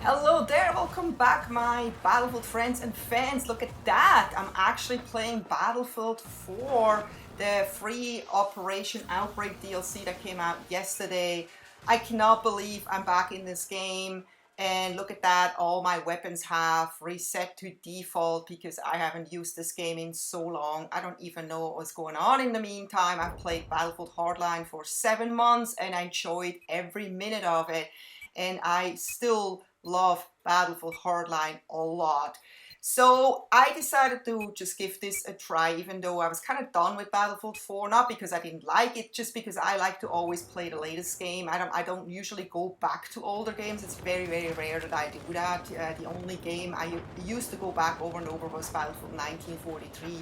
Hello there, welcome back my Battlefield friends and fans. Look at that, I'm actually playing Battlefield 4, the free Operation Outbreak DLC that came out yesterday. I cannot believe I'm back in this game, and look at that, all my weapons have reset to default because I haven't used this game in so long. I don't even know what was going on in the meantime. I've played Battlefield Hardline for 7 months and I enjoyed every minute of it, and I still love Battlefield Hardline a lot. So I decided to just give this a try, even though I was kind of done with Battlefield 4, not because I didn't like it, just because I like to always play the latest game. I don't usually go back to older games. It's very, very rare that I do that. The only game I used to go back over and over was Battlefield 1943,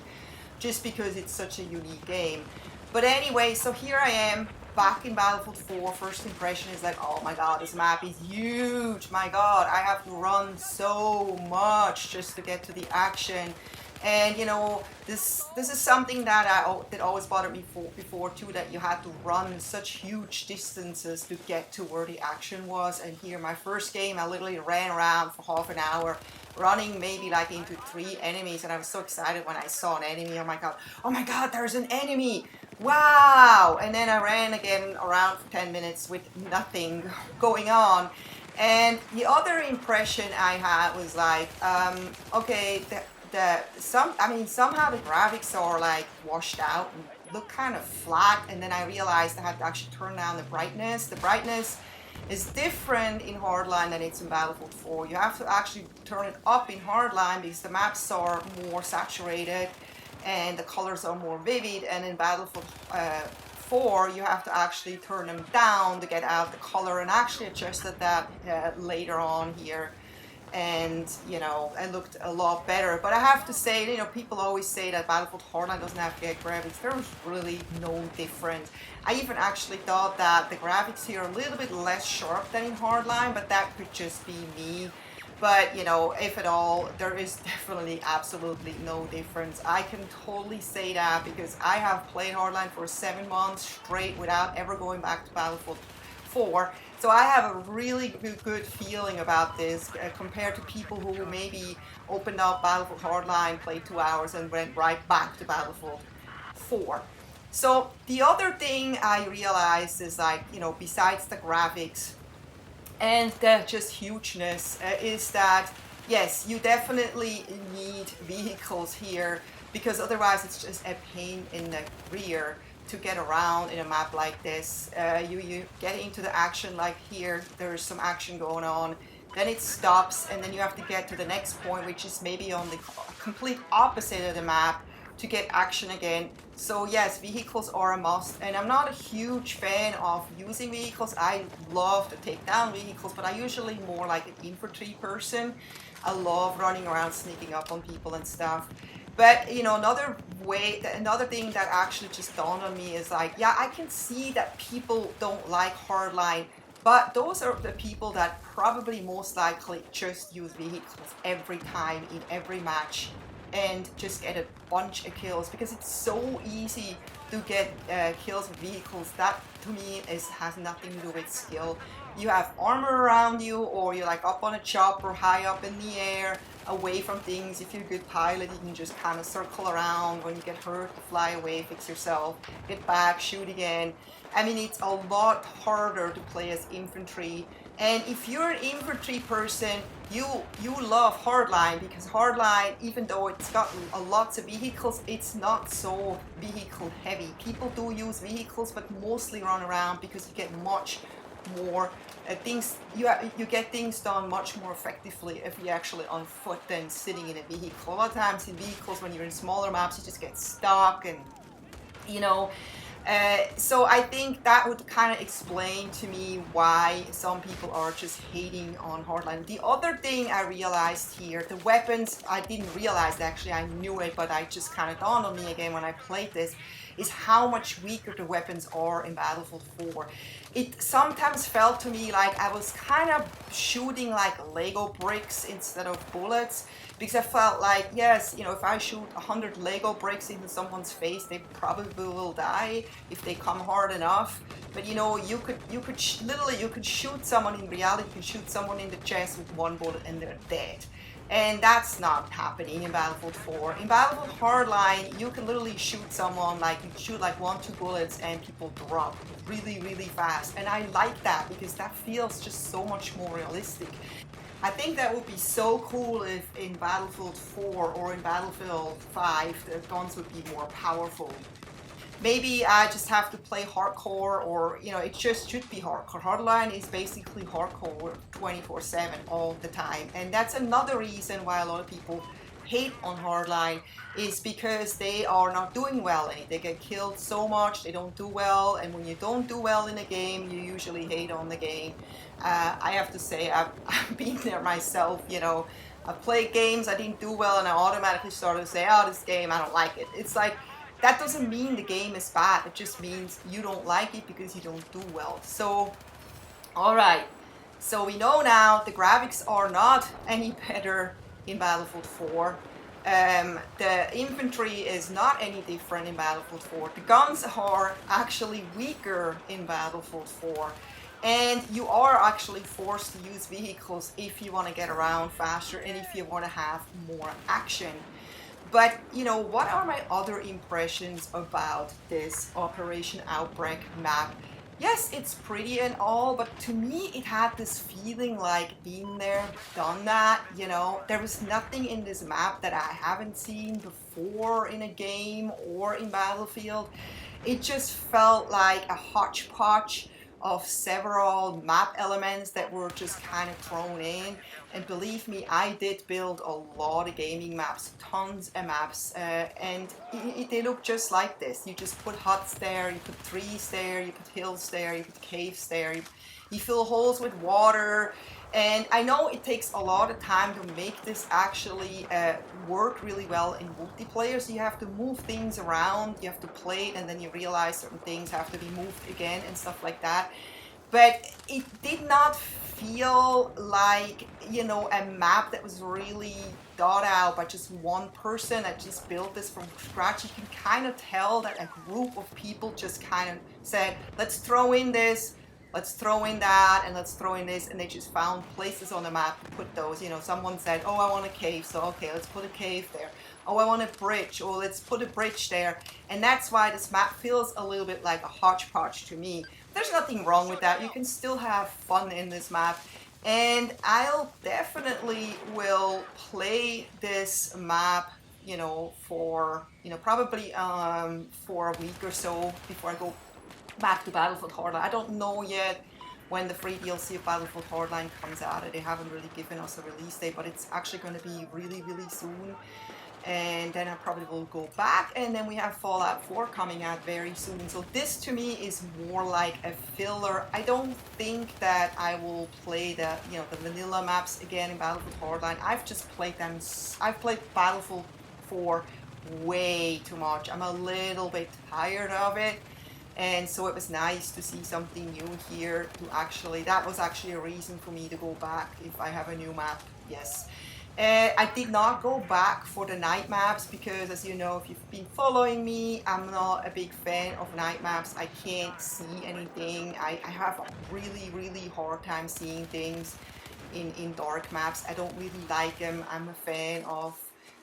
just because it's such a unique game. But anyway, so here I am back in Battlefield 4. First impression is like, oh my god, this map is huge. My god, I have to run so much just to get to the action. And you know, this is something that always bothered me before too, that you had to run such huge distances to get to where the action was. And here, my first game, I literally ran around for half an hour, running maybe like into 3 enemies, and I was so excited when I saw an enemy. Oh my god, there's an enemy! Wow! And then I ran again around for 10 minutes with nothing going on. And the other impression I had was like, okay, somehow the graphics are like washed out and look kind of flat. And then I realized I had to actually turn down the brightness. The brightness is different in Hardline than it's in Battlefield 4. You have to actually turn it up in Hardline because the maps are more saturated and the colors are more vivid, and in Battlefield 4 you have to actually turn them down to get out the color, and actually adjusted that later on here, and you know, it looked a lot better. But I have to say, you know, people always say that Battlefield Hardline doesn't have great graphics. There was really no difference. I even actually thought that the graphics here are a little bit less sharp than in Hardline, but that could just be me. But you know, if at all, there is definitely absolutely no difference. I can totally say that because I have played Hardline for 7 months straight without ever going back to Battlefield 4. So I have a really good feeling about this compared to people who maybe opened up Battlefield Hardline, played 2 hours and went right back to Battlefield 4. So the other thing I realized is, like, you know, besides the graphics and the just hugeness, is that yes, you definitely need vehicles here, because otherwise it's just a pain in the rear to get around in a map like this. You get into the action, like here, there's some action going on, then it stops, and then you have to get to the next point, which is maybe on the complete opposite of the map, to get action again. So yes, vehicles are a must, and I'm not a huge fan of using vehicles. I love to take down vehicles, but I usually more like an infantry person. I love running around, sneaking up on people and stuff. But you know, another thing that actually just dawned on me is like, yeah, I can see that people don't like Hardline, but those are the people that probably most likely just use vehicles every time in every match and just get a bunch of kills, because it's so easy to get kills with vehicles. That to me has nothing to do with skill. You have armor around you, or you're like up on a chopper high up in the air away from things. If you're a good pilot, you can just kind of circle around. When you get hurt, you fly away, fix yourself, get back, shoot again. I mean, it's a lot harder to play as infantry. And if you're an infantry person, you love Hardline, because Hardline, even though it's got lots of vehicles, it's not so vehicle heavy. People do use vehicles, but mostly run around, because you get much more things. You get things done much more effectively if you're actually on foot than sitting in a vehicle. A lot of times in vehicles, when you're in smaller maps, you just get stuck, and you know. So I think that would kind of explain to me why some people are just hating on Hardline. The other thing I realized here, the weapons, I didn't realize, actually I knew it, but I just kind of dawned on me again when I played this, is how much weaker the weapons are in Battlefield 4. It sometimes felt to me like I was kind of shooting like Lego bricks instead of bullets, because I felt like, yes, you know, if I shoot 100 Lego bricks into someone's face, they probably will die if they come hard enough. But you know, you could literally, you could shoot someone in reality, you can shoot someone in the chest with one bullet and they're dead. And that's not happening in Battlefield 4. In Battlefield Hardline, you can literally shoot someone, like you shoot like 1-2 bullets and people drop really, really fast. And I like that because that feels just so much more realistic. I think that would be so cool if in Battlefield 4 or in Battlefield 5, the guns would be more powerful. Maybe I just have to play hardcore, or you know, it just should be hardcore. Hardline is basically hardcore 24/7 all the time, and that's another reason why a lot of people hate on Hardline, is because they are not doing well in it. They get killed so much, they don't do well, and when you don't do well in a game, you usually hate on the game. I have to say, I've been there myself. You know, I played games I didn't do well, and I automatically started to say, oh, this game, I don't like it. It's like, that doesn't mean the game is bad, it just means you don't like it because you don't do well. So, alright, so we know now the graphics are not any better in Battlefield 4. The infantry is not any different in Battlefield 4. The guns are actually weaker in Battlefield 4. And you are actually forced to use vehicles if you want to get around faster and if you want to have more action. But, you know, what are my other impressions about this Operation Outbreak map? Yes, it's pretty and all, but to me it had this feeling like being there, done that, you know. There was nothing in this map that I haven't seen before in a game or in Battlefield. It just felt like a hodgepodge of several map elements that were just kind of thrown in. And believe me, I did build a lot of gaming maps, tons of maps, and they look just like this. You just put huts there, you put trees there, you put hills there, you put caves there, you fill holes with water. And I know it takes a lot of time to make this actually work really well in multiplayer. So you have to move things around, you have to play it, and then you realize certain things have to be moved again and stuff like that. But it did not feel like, you know, a map that was really thought out by just one person that just built this from scratch. You can kind of tell that a group of people just kind of said, let's throw in this, let's throw in that, and let's throw in this, and they just found places on the map to put those. You know, someone said, oh, I want a cave, so okay, let's put a cave there. Oh, I want a bridge, oh, let's put a bridge there. And that's why this map feels a little bit like a hodgepodge to me. There's nothing wrong with that. You can still have fun in this map. And I'll definitely will play this map, you know, for, you know, probably for a week or so before I go back to Battlefield Hardline. I don't know yet when the free DLC of Battlefield Hardline comes out. They haven't really given us a release date, but it's actually going to be really, really soon. And then I probably will go back, and then we have Fallout 4 coming out very soon. So this to me is more like a filler. I don't think that I will play the, you know, the vanilla maps again in Battlefield Hardline. I've just played them. I've played Battlefield 4 way too much. I'm a little bit tired of it. And so it was nice to see something new here to actually, that was actually a reason for me to go back if I have a new map, yes. I did not go back for the night maps because, as you know, if you've been following me, I'm not a big fan of night maps. I can't see anything. I have a really, really hard time seeing things in dark maps. I don't really like them. I'm a fan of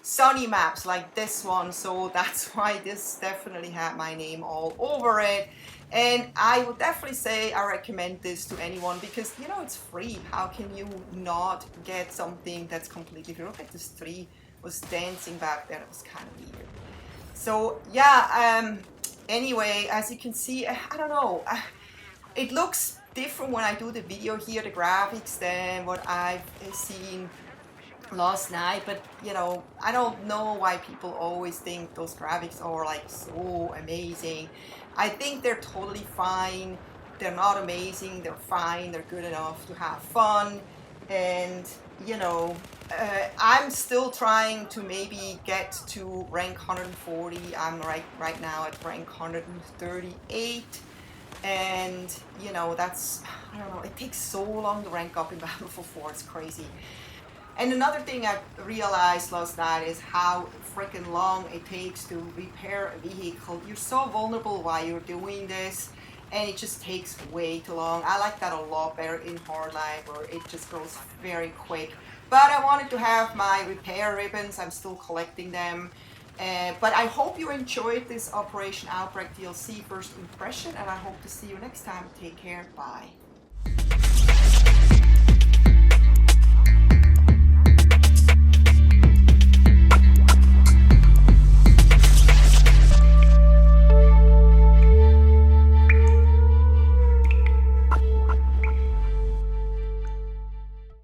sunny maps like this one, so that's why this definitely had my name all over it. And I would definitely say I recommend this to anyone because, you know, it's free. How can you not get something that's completely free? Look at this tree was dancing back there. It was kind of weird. So yeah, anyway, as you can see, I don't know, it looks different when I do the video here, the graphics, than what I've seen last night. But you know, I don't know why people always think those graphics are like so amazing. I think they're totally fine. They're not amazing, they're fine, they're good enough to have fun. And you know, I'm still trying to maybe get to rank 140. I'm right now at rank 138. And you know, that's, I don't know, it takes so long to rank up in Battlefield 4. It's crazy. And another thing I realized last night is how freaking long it takes to repair a vehicle. You're so vulnerable while you're doing this, and it just takes way too long. I like that a lot better in Hardline, where it just goes very quick. But I wanted to have my repair ribbons. I'm still collecting them. But I hope you enjoyed this Operation Outbreak DLC first impression, and I hope to see you next time. Take care. Bye.